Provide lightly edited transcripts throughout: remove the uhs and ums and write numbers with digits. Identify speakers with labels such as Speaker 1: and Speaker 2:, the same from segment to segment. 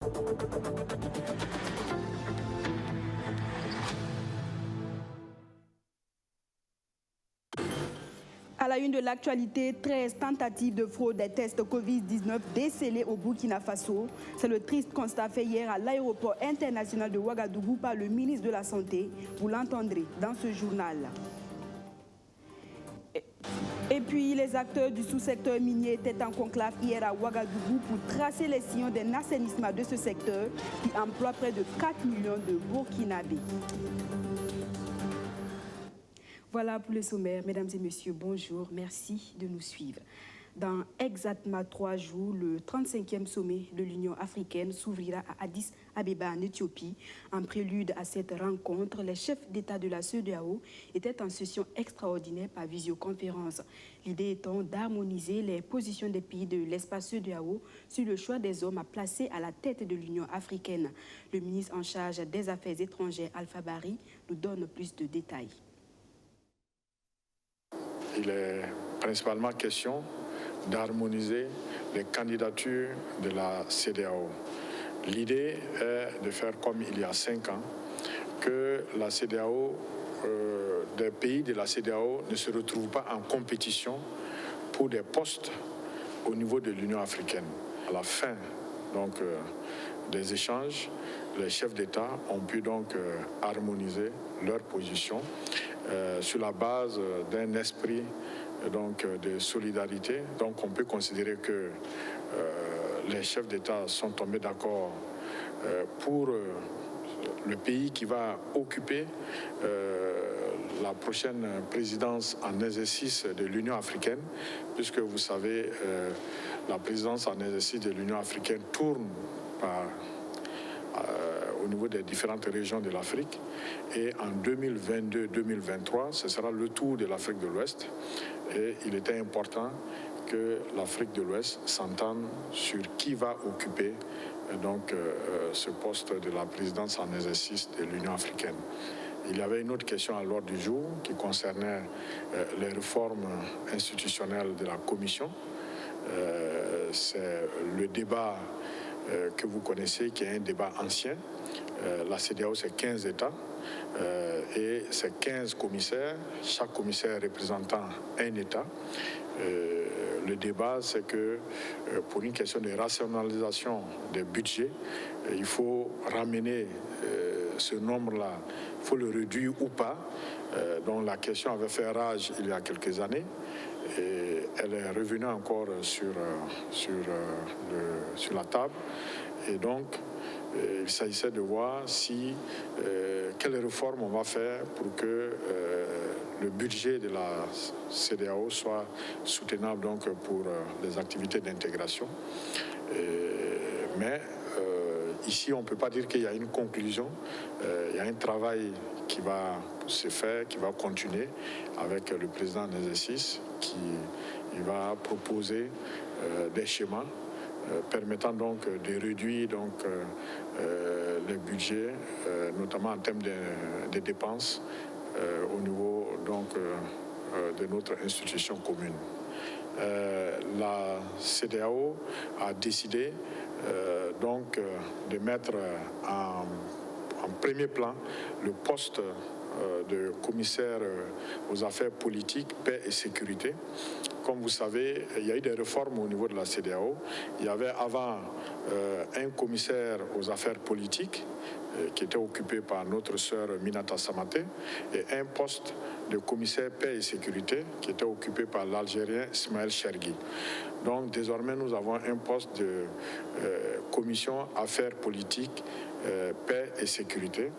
Speaker 1: À la une de l'actualité, 13 tentatives de fraude des tests Covid-19 décelées au Burkina Faso. C'est le triste constat fait hier à l'aéroport international de Ouagadougou par le ministre de la Santé. Vous l'entendrez dans ce journal. Et puis, les acteurs du sous-secteur minier étaient en conclave hier à Ouagadougou pour tracer les sillons d'un assainissement de ce secteur qui emploie près de 4 millions de Burkinabés. Voilà pour le sommaire. Mesdames et messieurs, bonjour. Merci de nous suivre. Dans exactement 3 jours, le 35e sommet de l'Union africaine s'ouvrira à Addis Abeba en Éthiopie. En prélude à cette rencontre, les chefs d'État de la CEDEAO étaient en session extraordinaire par visioconférence. L'idée étant d'harmoniser les positions des pays de l'espace CEDEAO sur le choix des hommes à placer à la tête de l'Union africaine. Le ministre en charge des Affaires étrangères, Alpha Bari, nous donne plus de détails.
Speaker 2: Il est principalement question d'harmoniser les candidatures de la CEDEAO. L'idée est de faire comme il y a 5 ans, que la CEDEAO, des pays de la CEDEAO ne se retrouvent pas en compétition pour des postes au niveau de l'Union africaine. À la fin des échanges, les chefs d'État ont pu donc harmoniser leurs positions sur la base d'un esprit de solidarité. Donc on peut considérer que les chefs d'État sont tombés d'accord pour le pays qui va occuper la prochaine présidence en exercice de l'Union africaine, puisque vous savez, la présidence en exercice de l'Union africaine tourne au niveau des différentes régions de l'Afrique. Et en 2022-2023, ce sera le tour de l'Afrique de l'Ouest. Et il était important que l'Afrique de l'Ouest s'entende sur qui va occuper ce poste de la présidence en exercice de l'Union africaine. Il y avait une autre question à l'ordre du jour qui concernait les réformes institutionnelles de la Commission. C'est le débat que vous connaissez, qui est un débat ancien. La CEDEAO, c'est 15 États et c'est 15 commissaires, chaque commissaire représentant un État. Le débat, c'est que pour une question de rationalisation des budgets, il faut ramener ce nombre-là, il faut le réduire ou pas. Donc la question avait fait rage il y a quelques années. Et elle est revenue encore sur la table. Et donc, il s'agissait de voir quelles réformes on va faire pour que le budget de la CEDEAO soit soutenable pour les activités d'intégration. Mais ici, on ne peut pas dire qu'il y a une conclusion. Il y a un travail qui va se faire, qui va continuer avec le président en exercice, qui va proposer des schémas permettant donc de réduire les budgets, notamment en termes de dépenses au niveau de notre institution commune. La CEDEAO a décidé de mettre en premier plan le poste de commissaire aux affaires politiques, paix et sécurité. Comme vous savez, il y a eu des réformes au niveau de la CEDEAO. Il y avait avant un commissaire aux affaires politiques qui était occupé par notre sœur Minata Samaté et un poste de commissaire paix et sécurité qui était occupé par l'Algérien Ismaël Chergui. Donc désormais, nous avons un poste de commission affaires politiques, paix et sécurité.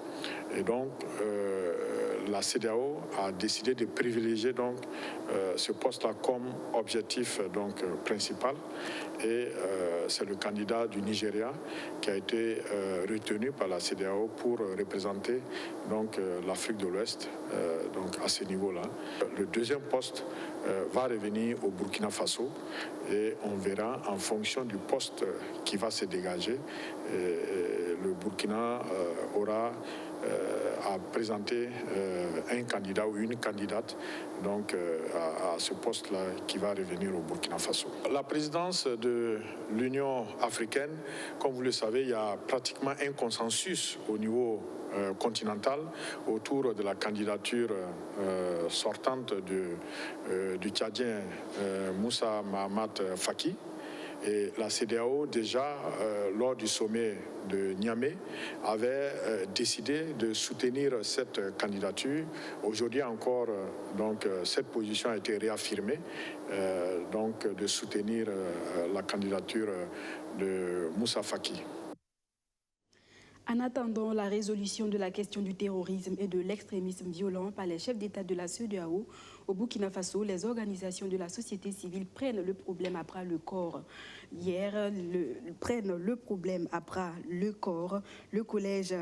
Speaker 2: Et donc, la CEDEAO a décidé de privilégier ce poste-là comme objectif principal. Et c'est le candidat du Nigeria qui a été retenu par la CEDEAO pour représenter l'Afrique de l'Ouest à ce niveau-là. Le deuxième poste va revenir au Burkina Faso et on verra en fonction du poste qui va se dégager. Le Burkina aura à présenter un candidat ou une candidate donc, à ce poste-là qui va revenir au Burkina Faso. La présidence de l'Union africaine, comme vous le savez, il y a pratiquement un consensus au niveau continental autour de la candidature sortante du Tchadien Moussa Mahamat Faki. Et la CEDEAO, déjà, lors du sommet de Niamey, avait décidé de soutenir cette candidature. Aujourd'hui encore, donc, cette position a été réaffirmée, donc, de soutenir la candidature de Moussa Faki.
Speaker 1: En attendant la résolution de la question du terrorisme et de l'extrémisme violent par les chefs d'État de la CEDEAO, au Burkina Faso, les organisations de la société civile prennent le problème à bras le corps. Hier, prennent le problème à bras le corps. Le collège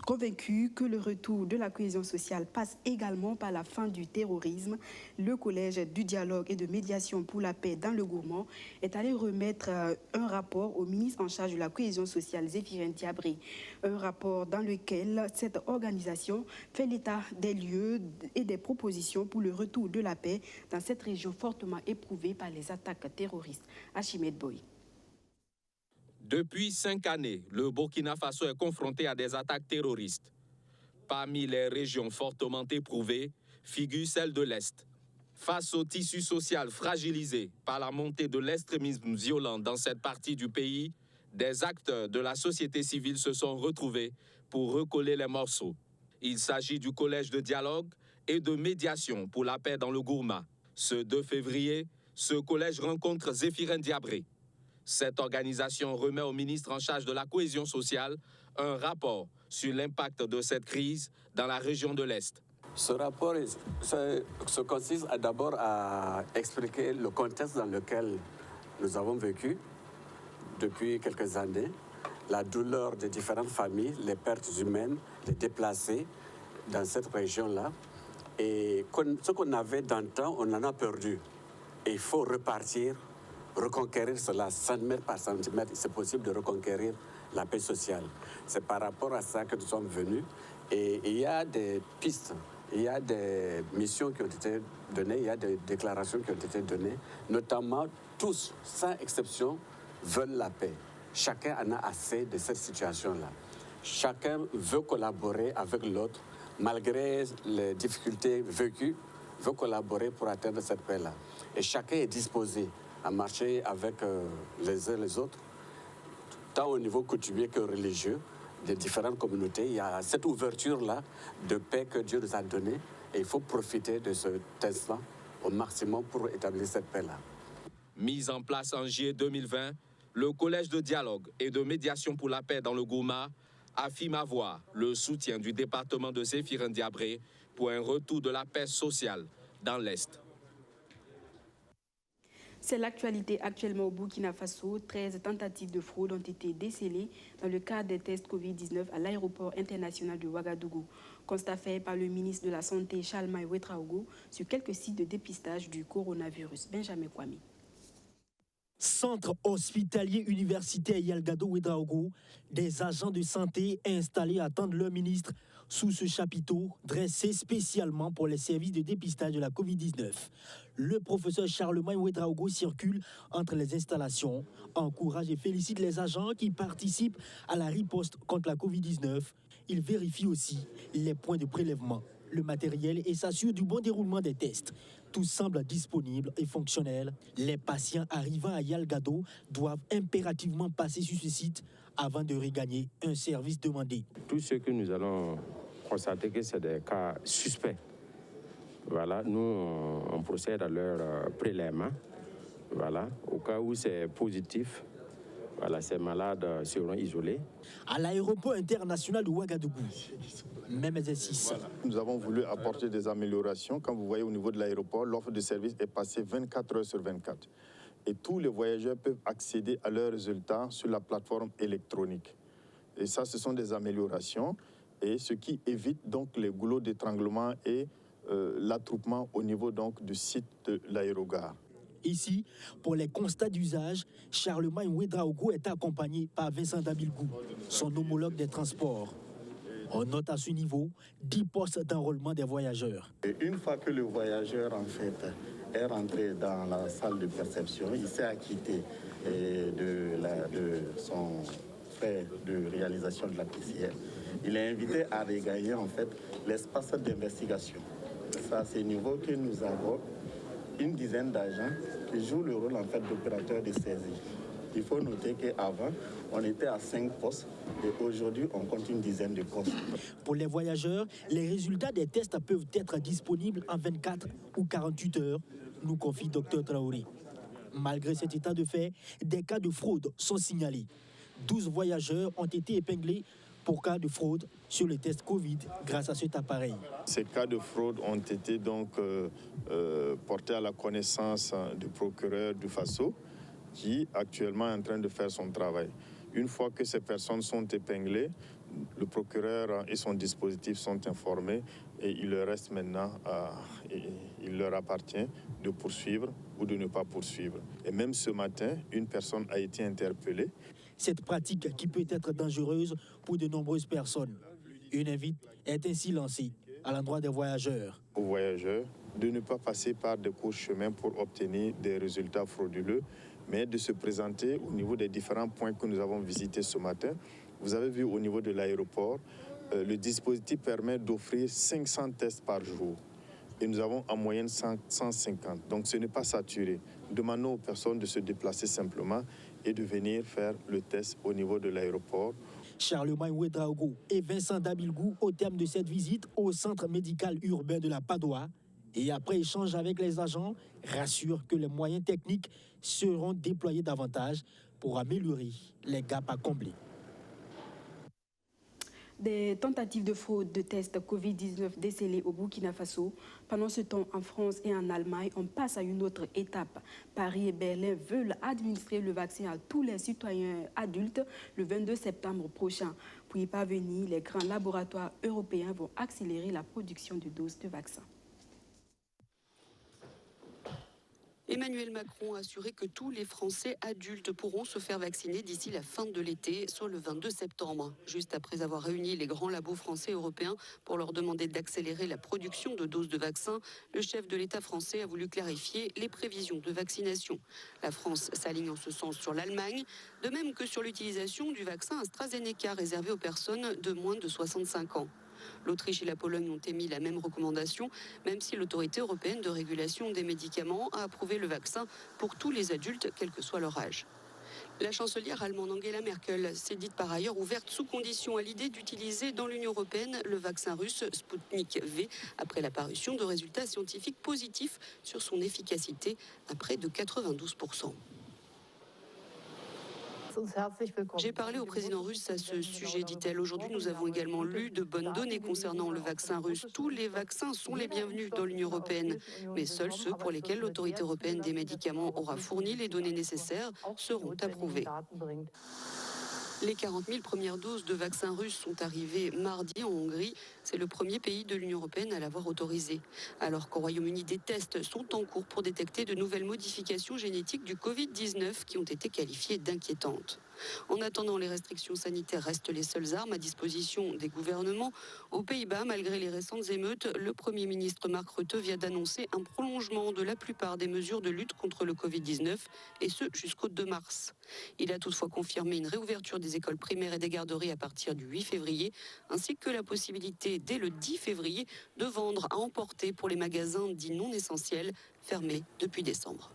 Speaker 1: convaincu que le retour de la cohésion sociale passe également par la fin du terrorisme. Le collège du dialogue et de médiation pour la paix dans le Gourmand est allé remettre un rapport au ministre en charge de la cohésion sociale, Zéphirin Diabré. Un rapport dans lequel cette organisation fait l'état des lieux et des propositions pour le retour de la paix dans cette région fortement éprouvée par les attaques terroristes. Achimède Boy.
Speaker 3: Depuis 5 années, le Burkina Faso est confronté à des attaques terroristes. Parmi les régions fortement éprouvées figure celle de l'Est. Face au tissu social fragilisé par la montée de l'extrémisme violent dans cette partie du pays, des acteurs de la société civile se sont retrouvés pour recoller les morceaux. Il s'agit du collège de dialogue et de médiation pour la paix dans le Gourma. Ce 2 février, ce collège rencontre Zéphirin Diabré. Cette organisation remet au ministre en charge de la cohésion sociale un rapport sur l'impact de cette crise dans la région de l'Est.
Speaker 4: Ce rapport se consiste d'abord à expliquer le contexte dans lequel nous avons vécu depuis quelques années, la douleur des différentes familles, les pertes humaines, les déplacés dans cette région-là. Et ce qu'on avait d'antan, on en a perdu. Et il faut repartir, reconquérir cela centimètre par centimètre. C'est possible de reconquérir la paix sociale. C'est par rapport à ça que nous sommes venus. Et il y a des pistes, il y a des missions qui ont été données, il y a des déclarations qui ont été données. Notamment, tous, sans exception, veulent la paix. Chacun en a assez de cette situation-là. Chacun veut collaborer avec l'autre, malgré les difficultés vécues, veut collaborer pour atteindre cette paix-là. Et chacun est disposé à marcher avec les uns les autres, tant au niveau coutumier que religieux, des différentes communautés. Il y a cette ouverture-là de paix que Dieu nous a donnée et il faut profiter de cet instant au maximum pour établir cette paix-là.
Speaker 3: Mise en place en juillet 2020, le collège de dialogue et de médiation pour la paix dans le Gourma affirme avoir le soutien du département de Zéphirin Diabré pour un retour de la paix sociale dans l'Est.
Speaker 1: C'est l'actualité actuellement au Burkina Faso. 13 tentatives de fraude ont été décelées dans le cadre des tests Covid-19 à l'aéroport international de Ouagadougou. Constat fait par le ministre de la Santé, Charlemagne Ouedraogo, sur quelques sites de dépistage du coronavirus. Benjamin Kwame.
Speaker 5: Centre hospitalier universitaire Yalgado Ouedraogo, des agents de santé installés attendent leur ministre sous ce chapiteau dressé spécialement pour les services de dépistage de la Covid-19. Le professeur Charlemagne Ouedraogo circule entre les installations, encourage et félicite les agents qui participent à la riposte contre la Covid-19. Il vérifie aussi les points de prélèvement, le matériel et s'assure du bon déroulement des tests. Tout semble disponible et fonctionnel. Les patients arrivant à Yalgado doivent impérativement passer sur ce site avant de regagner un service demandé.
Speaker 6: Tout ce que nous allons constater que c'est des cas suspects. Voilà, nous on procède à leur prélèvement. Voilà, au cas où c'est positif, voilà, ces malades seront isolés.
Speaker 5: À l'aéroport international de Ouagadougou, même exercice.
Speaker 7: Voilà. Nous avons voulu apporter des améliorations. Comme vous voyez au niveau de l'aéroport, l'offre de service est passée 24 heures sur 24. Et tous les voyageurs peuvent accéder à leurs résultats sur la plateforme électronique. Et ça, ce sont des améliorations, et ce qui évite donc les goulots d'étranglement et l'attroupement au niveau donc du site de l'aérogare.
Speaker 5: Ici, pour les constats d'usage, Charlemagne Ouedraogo est accompagné par Vincent Dabilgou, son homologue des transports. On note à ce niveau 10 postes d'enrôlement des voyageurs.
Speaker 8: Et une fois que le voyageur en fait est rentré dans la salle de perception, il s'est acquitté de son frais de réalisation de la PCR. Il est invité à regagner en fait l'espace d'investigation. Ça, c'est nouveau que nous avons une dizaine d'agents qui jouent le rôle en fait d'opérateurs de saisie. Il faut noter qu'avant, on était à 5 postes et aujourd'hui, on compte une dizaine de postes.
Speaker 5: Pour les voyageurs, les résultats des tests peuvent être disponibles en 24 ou 48 heures, nous confie Dr Traoré. Malgré cet état de fait, des cas de fraude sont signalés. 12 voyageurs ont été épinglés pour cas de fraude sur les tests Covid grâce à cet appareil.
Speaker 7: Ces cas de fraude ont été donc portés à la connaissance du procureur du Faso, qui actuellement est en train de faire son travail. Une fois que ces personnes sont épinglées, le procureur et son dispositif sont informés et il leur reste maintenant, il leur appartient de poursuivre ou de ne pas poursuivre. Et même ce matin, une personne a été interpellée.
Speaker 5: Cette pratique qui peut être dangereuse pour de nombreuses personnes. Une invite est ainsi lancée à l'endroit des voyageurs.
Speaker 7: Aux voyageurs de ne pas passer par de courts chemins pour obtenir des résultats frauduleux, mais de se présenter au niveau des différents points que nous avons visités ce matin. Vous avez vu au niveau de l'aéroport, le dispositif permet d'offrir 500 tests par jour. Et nous avons en moyenne 150. Donc ce n'est pas saturé. Demandons aux personnes de se déplacer simplement et de venir faire le test au niveau de l'aéroport.
Speaker 5: Charlemagne Ouedraogo et Vincent Dabilgou au terme de cette visite au centre médical urbain de la Padoa. Et après échange avec les agents, rassurent que les moyens techniques seront déployés davantage pour améliorer les gaps à combler.
Speaker 1: Des tentatives de fraude de tests Covid-19 décelées au Burkina Faso. Pendant ce temps, en France et en Allemagne, on passe à une autre étape. Paris et Berlin veulent administrer le vaccin à tous les citoyens adultes le 22 septembre prochain. Pour y parvenir, les grands laboratoires européens vont accélérer la production de doses de vaccins.
Speaker 9: Emmanuel Macron a assuré que tous les Français adultes pourront se faire vacciner d'ici la fin de l'été, soit le 22 septembre. Juste après avoir réuni les grands labos français et européens pour leur demander d'accélérer la production de doses de vaccins, le chef de l'État français a voulu clarifier les prévisions de vaccination. La France s'aligne en ce sens sur l'Allemagne, de même que sur l'utilisation du vaccin AstraZeneca réservé aux personnes de moins de 65 ans. L'Autriche et la Pologne ont émis la même recommandation, même si l'autorité européenne de régulation des médicaments a approuvé le vaccin pour tous les adultes, quel que soit leur âge. La chancelière allemande Angela Merkel s'est dite par ailleurs ouverte sous condition à l'idée d'utiliser dans l'Union européenne le vaccin russe Sputnik V, après la parution de résultats scientifiques positifs sur son efficacité à près de 92%. J'ai parlé au président russe à ce sujet, dit-elle. Aujourd'hui, nous avons également lu de bonnes données concernant le vaccin russe. Tous les vaccins sont les bienvenus dans l'Union européenne, mais seuls ceux pour lesquels l'autorité européenne des médicaments aura fourni les données nécessaires seront approuvés. Les 40 000 premières doses de vaccins russes sont arrivées mardi en Hongrie. C'est le premier pays de l'Union européenne à l'avoir autorisé. Alors qu'au Royaume-Uni, des tests sont en cours pour détecter de nouvelles modifications génétiques du Covid-19 qui ont été qualifiées d'inquiétantes. En attendant, les restrictions sanitaires restent les seules armes à disposition des gouvernements. Aux Pays-Bas, malgré les récentes émeutes, le Premier ministre Mark Rutte vient d'annoncer un prolongement de la plupart des mesures de lutte contre le Covid-19, et ce jusqu'au 2 mars. Il a toutefois confirmé une réouverture des écoles primaires et des garderies à partir du 8 février, ainsi que la possibilité, dès le 10 février, de vendre à emporter pour les magasins dits non essentiels, fermés depuis décembre.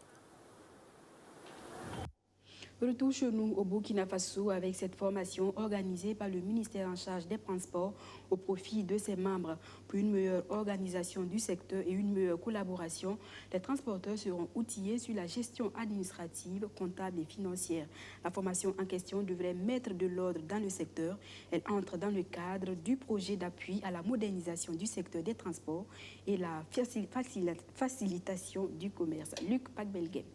Speaker 1: Retour chez nous au Burkina Faso avec cette formation organisée par le ministère en charge des Transports au profit de ses membres. Pour une meilleure organisation du secteur et une meilleure collaboration, les transporteurs seront outillés sur la gestion administrative, comptable et financière. La formation en question devrait mettre de l'ordre dans le secteur. Elle entre dans le cadre du projet d'appui à la modernisation du secteur des transports et la facilitation du commerce. Luc Pacbelguem.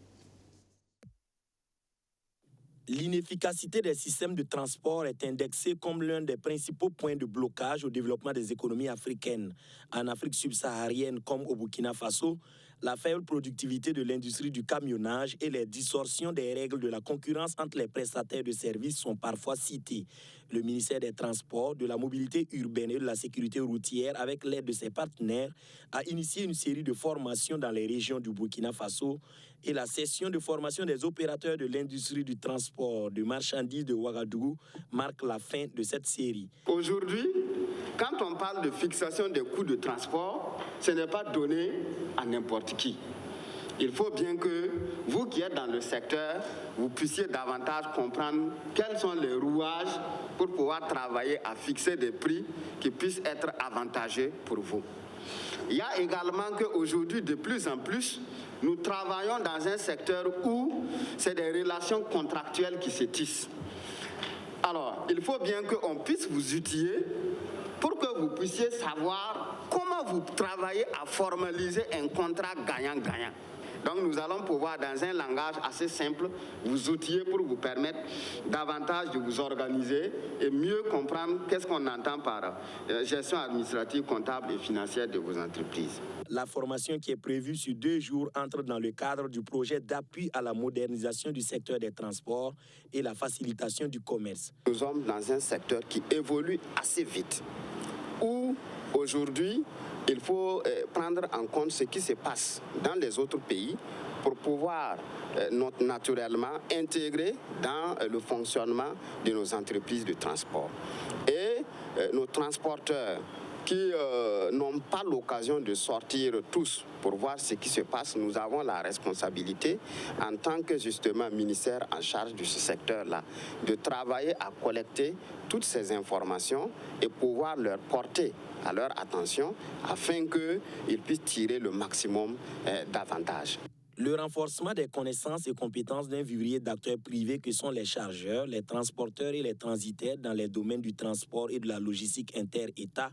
Speaker 10: L'inefficacité des systèmes de transport est indexée comme l'un des principaux points de blocage au développement des économies africaines. En Afrique subsaharienne comme au Burkina Faso, La faible productivité de l'industrie du camionnage et les distorsions des règles de la concurrence entre les prestataires de services sont parfois citées. Le ministère des Transports, de la Mobilité urbaine et de la Sécurité routière, avec l'aide de ses partenaires, a initié une série de formations dans les régions du Burkina Faso et la session de formation des opérateurs de l'industrie du transport de marchandises de Ouagadougou marque la fin de cette série.
Speaker 11: Aujourd'hui, quand on parle de fixation des coûts de transport, ce n'est pas donné à n'importe qui. Il faut bien que vous qui êtes dans le secteur, vous puissiez davantage comprendre quels sont les rouages pour pouvoir travailler à fixer des prix qui puissent être avantageux pour vous. Il y a également qu'aujourd'hui, de plus en plus, nous travaillons dans un secteur où c'est des relations contractuelles qui se tissent. Alors, il faut bien qu'on puisse vous outiller pour que vous puissiez savoir comment vous travaillez à formaliser un contrat gagnant-gagnant. Donc nous allons pouvoir, dans un langage assez simple, vous outiller pour vous permettre davantage de vous organiser et mieux comprendre qu'est-ce qu'on entend par gestion administrative, comptable et financière de vos entreprises.
Speaker 10: La formation qui est prévue sur 2 jours entre dans le cadre du projet d'appui à la modernisation du secteur des transports et la facilitation du commerce.
Speaker 11: Nous sommes dans un secteur qui évolue assez vite, où aujourd'hui, il faut prendre en compte ce qui se passe dans les autres pays pour pouvoir naturellement intégrer dans le fonctionnement de nos entreprises de transport. Et nos transporteurs qui n'ont pas l'occasion de sortir tous pour voir ce qui se passe, nous avons la responsabilité, en tant que justement ministère en charge de ce secteur-là, de travailler à collecter toutes ces informations et pouvoir leur porter à leur attention afin qu'ils puissent tirer le maximum d'avantages.
Speaker 10: Le renforcement des connaissances et compétences d'un vivier d'acteurs privés que sont les chargeurs, les transporteurs et les transitaires dans les domaines du transport et de la logistique inter-État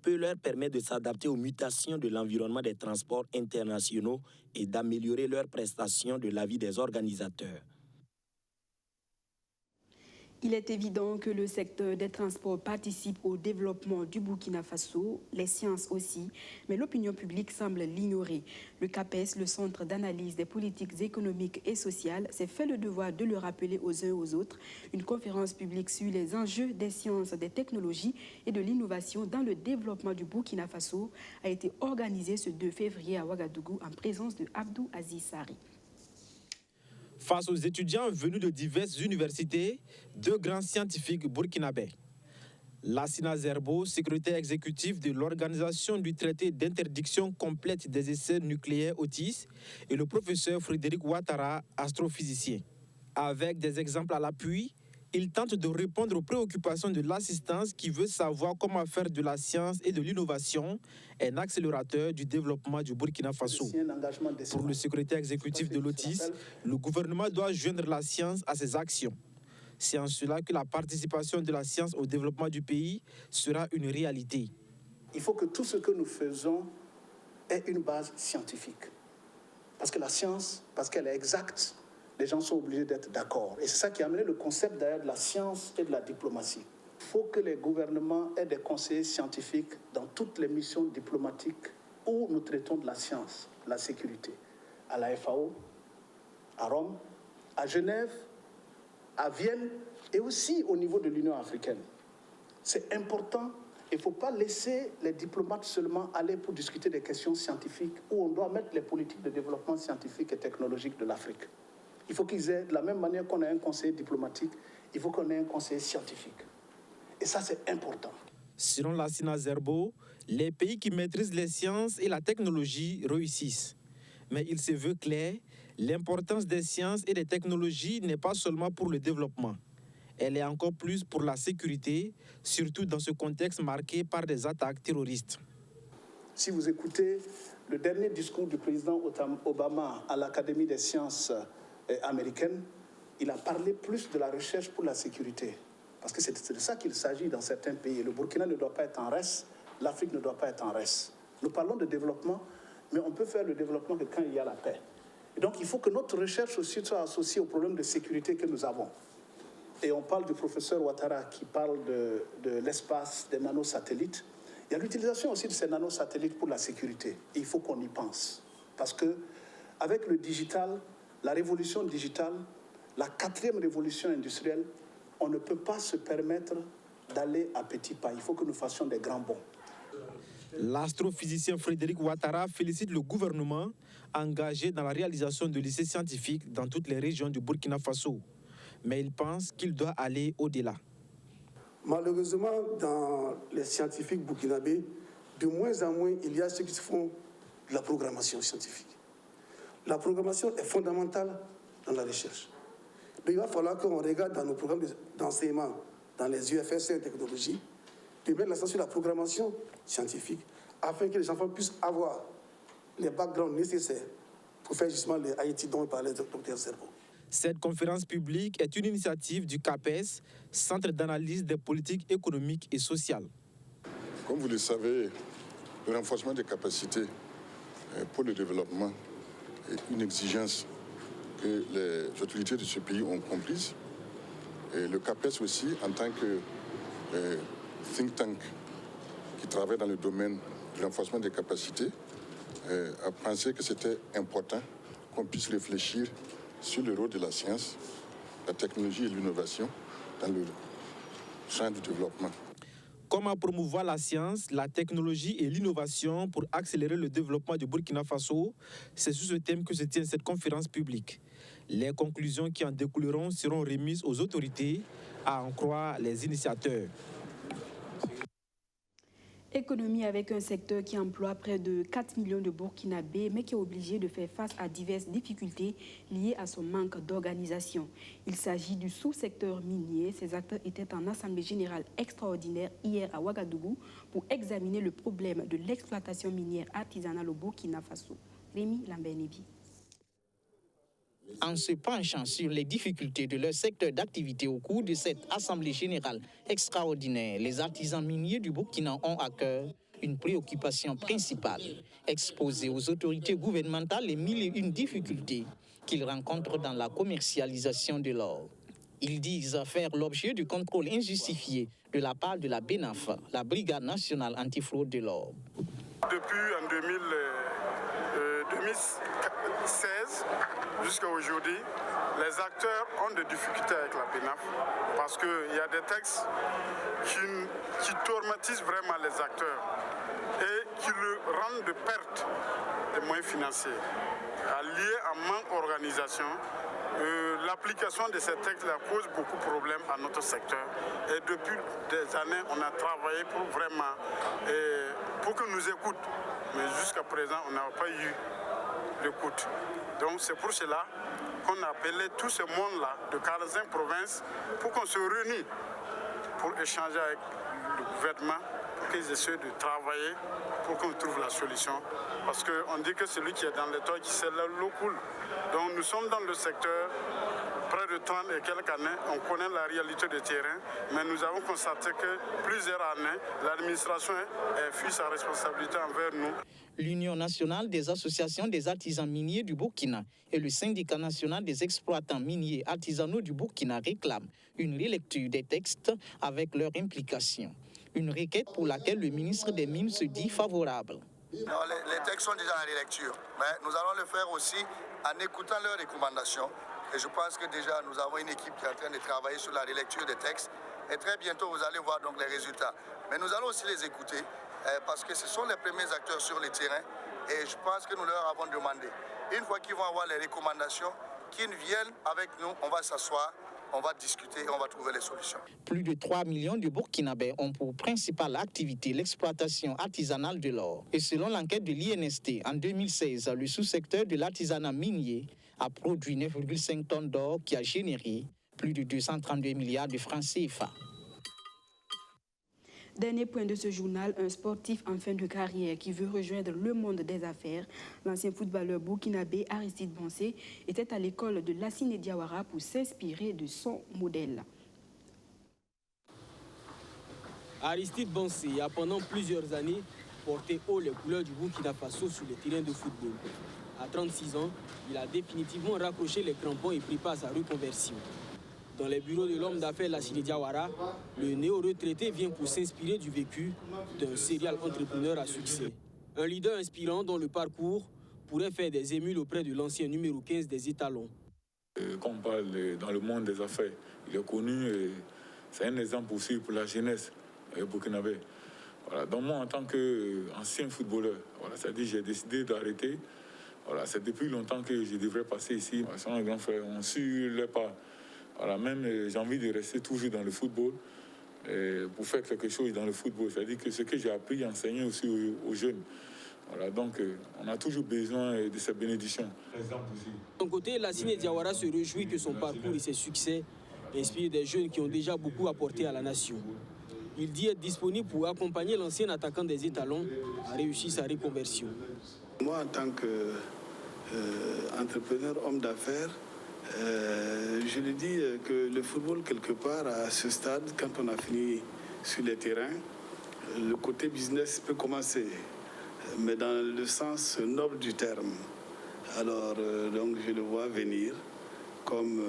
Speaker 10: peut leur permettre de s'adapter aux mutations de l'environnement des transports internationaux et d'améliorer leurs prestations de l'avis des organisateurs.
Speaker 1: Il est évident que le secteur des transports participe au développement du Burkina Faso, les sciences aussi, mais l'opinion publique semble l'ignorer. Le CAPES, le Centre d'analyse des politiques économiques et sociales, s'est fait le devoir de le rappeler aux uns aux autres. Une conférence publique sur les enjeux des sciences, des technologies et de l'innovation dans le développement du Burkina Faso a été organisée ce 2 février à Ouagadougou en présence de Abdou Aziz Sari.
Speaker 12: Face aux étudiants venus de diverses universités, 2 grands scientifiques burkinabés. Lassina Zerbo, secrétaire exécutif de l'Organisation du traité d'interdiction complète des essais nucléaires (OTIS), et le professeur Frédéric Ouattara, astrophysicien. Avec des exemples à l'appui, ils tentent de répondre aux préoccupations de l'assistance qui veut savoir comment faire de la science et de l'innovation un accélérateur du développement du Burkina Faso. Pour le secrétaire exécutif de l'OTIS, le gouvernement doit joindre la science à ses actions. C'est en cela que la participation de la science au développement du pays sera une réalité.
Speaker 13: Il faut que tout ce que nous faisons ait une base scientifique. Parce que la science, parce qu'elle est exacte, les gens sont obligés d'être d'accord. Et c'est ça qui a amené le concept d'ailleurs de la science et de la diplomatie. Il faut que les gouvernements aient des conseillers scientifiques dans toutes les missions diplomatiques où nous traitons de la science, la sécurité. À la FAO, à Rome, à Genève, à Vienne et aussi au niveau de l'Union africaine. C'est important. Il ne faut pas laisser les diplomates seulement aller pour discuter des questions scientifiques où on doit mettre les politiques de développement scientifique et technologique de l'Afrique. Il faut qu'ils aient, de la même manière qu'on a un conseiller diplomatique, il faut qu'on ait un conseiller scientifique. Et ça, c'est important.
Speaker 12: Selon Lassina Zerbo, les pays qui maîtrisent les sciences et la technologie réussissent. Mais il se veut clair, l'importance des sciences et des technologies n'est pas seulement pour le développement. Elle est encore plus pour la sécurité, surtout dans ce contexte marqué par des attaques terroristes.
Speaker 13: Si vous écoutez le dernier discours du président Obama à l'Académie des sciences américaine, il a parlé plus de la recherche pour la sécurité. Parce que c'est de ça qu'il s'agit dans certains pays. Le Burkina ne doit pas être en reste, l'Afrique ne doit pas être en reste. Nous parlons de développement, mais on peut faire le développement que quand il y a la paix. Et donc il faut que notre recherche aussi soit associée aux problèmes de sécurité que nous avons. Et on parle du professeur Ouattara qui parle de l'espace, des nanosatellites. Il y a l'utilisation aussi de ces nanosatellites pour la sécurité. Et il faut qu'on y pense. Parce qu'avec le digital, la révolution digitale, la 4e révolution industrielle, on ne peut pas se permettre d'aller à petits pas. Il faut que nous fassions des grands bonds.
Speaker 12: L'astrophysicien Frédéric Ouattara félicite le gouvernement engagé dans la réalisation de lycées scientifiques dans toutes les régions du Burkina Faso. Mais il pense qu'il doit aller au-delà.
Speaker 14: Malheureusement, dans les scientifiques burkinabés, de moins en moins, il y a ceux qui font de la programmation scientifique. La programmation est fondamentale dans la recherche. Donc, il va falloir qu'on regarde dans nos programmes d'enseignement, dans les UFSC et technologies, de mettre l'accent sur la programmation scientifique, afin que les enfants puissent avoir les backgrounds nécessaires pour faire justement les Haïti dont parlait le docteur Zerbo.
Speaker 12: Cette conférence publique est une initiative du CAPES, Centre d'analyse des politiques économiques et sociales.
Speaker 15: Comme vous le savez, le renforcement des capacités pour le développement est une exigence que les autorités de ce pays ont comprise. Et le CAPES aussi, en tant que think tank qui travaille dans le domaine du renforcement des capacités, a pensé que c'était important qu'on puisse réfléchir sur le rôle de la science, la technologie et l'innovation dans le champ du développement.
Speaker 12: Comment promouvoir la science, la technologie et l'innovation pour accélérer le développement du Burkina Faso? C'est sous ce thème que se tient cette conférence publique. Les conclusions qui en découleront seront remises aux autorités, à en croire les initiateurs.
Speaker 1: Économie avec un secteur qui emploie près de 4 millions de Burkinabés, mais qui est obligé de faire face à diverses difficultés liées à son manque d'organisation. Il s'agit du sous-secteur minier. Ces acteurs étaient en assemblée générale extraordinaire hier à Ouagadougou pour examiner le problème de l'exploitation minière artisanale au Burkina Faso. Rémi Lambert-Nebi.
Speaker 16: En se penchant sur les difficultés de leur secteur d'activité au cours de cette assemblée générale extraordinaire, les artisans miniers du Burkina ont à cœur une préoccupation principale, exposer aux autorités gouvernementales les 1001 difficultés qu'ils rencontrent dans la commercialisation de l'or. Ils disent faire l'objet du contrôle injustifié de la part de la BENAF, la Brigade nationale antifraude de l'or.
Speaker 17: Depuis en 2016 jusqu'à aujourd'hui, les acteurs ont des difficultés avec la BENAF parce qu'il y a des textes qui traumatisent vraiment les acteurs et qui le rendent de perte des moyens financiers. Lié à manque d'organisation, l'application de ces textes cause beaucoup de problèmes à notre secteur. Et depuis des années, on a travaillé pour vraiment, pour qu'ils nous écoutent. Mais jusqu'à présent, on n'a pas eu l'écoute. Donc c'est pour cela qu'on a appelé tout ce monde-là de 45 provinces pour qu'on se réunisse, pour échanger avec le gouvernement, pour qu'ils essaient de travailler, pour qu'on trouve la solution. Parce qu'on dit que celui qui est dans le toit, qui sait l'eau coule. Donc nous sommes dans le secteur, près de 30 et quelques années, on connaît la réalité du terrain, mais nous avons constaté que plusieurs années, l'administration a fui sa responsabilité envers nous.
Speaker 16: L'Union nationale des associations des artisans miniers du Burkina et le syndicat national des exploitants miniers artisanaux du Burkina réclament une relecture des textes avec leur implication. Une requête pour laquelle le ministre des Mines se dit favorable.
Speaker 18: Non, les textes sont déjà en relecture, mais nous allons le faire aussi en écoutant leurs recommandations. Et je pense que déjà nous avons une équipe qui est en train de travailler sur la relecture des textes. Et très bientôt vous allez voir donc les résultats. Mais nous allons aussi les écouter parce que ce sont les premiers acteurs sur le terrain. Et je pense que nous leur avons demandé, une fois qu'ils vont avoir les recommandations, qu'ils viennent avec nous, on va s'asseoir, on va discuter et on va trouver les solutions.
Speaker 16: Plus de 3 millions de Burkinabés ont pour principale activité l'exploitation artisanale de l'or. Et selon l'enquête de l'INST, en 2016, le sous-secteur de l'artisanat minier a produit 9,5 tonnes d'or qui a généré plus de 232 milliards de francs CFA.
Speaker 1: Dernier point de ce journal, un sportif en fin de carrière qui veut rejoindre le monde des affaires. L'ancien footballeur burkinabé Aristide Bansé était à l'école de Lassine Diawara pour s'inspirer de son modèle.
Speaker 19: Aristide Bansé a pendant plusieurs années porté haut les couleurs du Burkina Faso sur les terrains de football. À 36 ans, il a définitivement raccroché les crampons et pris part à sa reconversion. Dans les bureaux de l'homme d'affaires Lassine Diawara, le néo-retraité vient pour s'inspirer du vécu d'un serial entrepreneur à succès. Un leader inspirant dont le parcours pourrait faire des émules auprès de l'ancien numéro 15 des Étalons.
Speaker 20: Quand on parle dans le monde des affaires, il est connu, c'est un exemple aussi pour la jeunesse burkinabé. Voilà. Donc moi, en tant qu'ancien footballeur, voilà, c'est-à-dire j'ai décidé d'arrêter. Voilà, c'est depuis longtemps que je devrais passer ici. C'est un grand frère, on suit les pas. Voilà, même j'ai envie de rester toujours dans le football pour faire quelque chose dans le football. C'est-à-dire que ce que j'ai appris, enseigner aussi aux jeunes. Voilà, donc on a toujours besoin de ces bénédictions.
Speaker 19: De son côté, Lassine Diawara se réjouit que son parcours et ses succès inspirent des jeunes qui ont déjà beaucoup apporté à la nation. Il dit être disponible pour accompagner l'ancien attaquant des Étalons à réussir sa reconversion.
Speaker 8: Moi, en tant qu'entrepreneur, homme d'affaires, je lui dis que le football, quelque part, à ce stade, quand on a fini sur les terrains, le côté business peut commencer, mais dans le sens noble du terme. Alors, donc, je le vois venir comme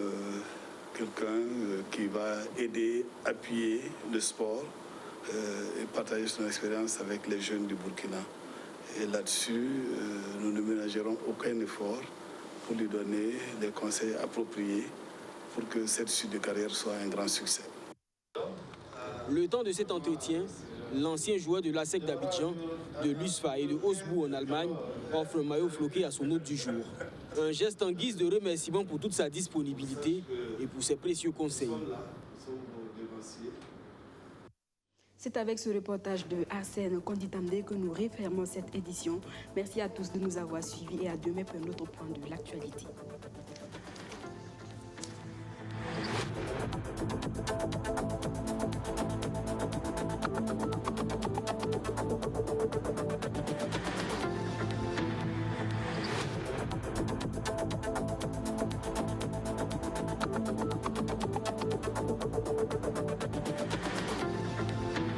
Speaker 8: quelqu'un qui va aider, appuyer le sport et partager son expérience avec les jeunes du Burkina. Et là-dessus, nous ne ménagerons aucun effort pour lui donner les conseils appropriés pour que cette suite de carrière soit un grand succès.
Speaker 19: Le temps de cet entretien, l'ancien joueur de l'ASEC d'Abidjan, de l'USFA et de Osbourg en Allemagne offre un maillot floqué à son hôte du jour. Un geste en guise de remerciement pour toute sa disponibilité et pour ses précieux conseils.
Speaker 1: C'est avec ce reportage de Arsène Konditamde que nous refermons cette édition. Merci à tous de nous avoir suivis et à demain pour un autre point de l'actualité.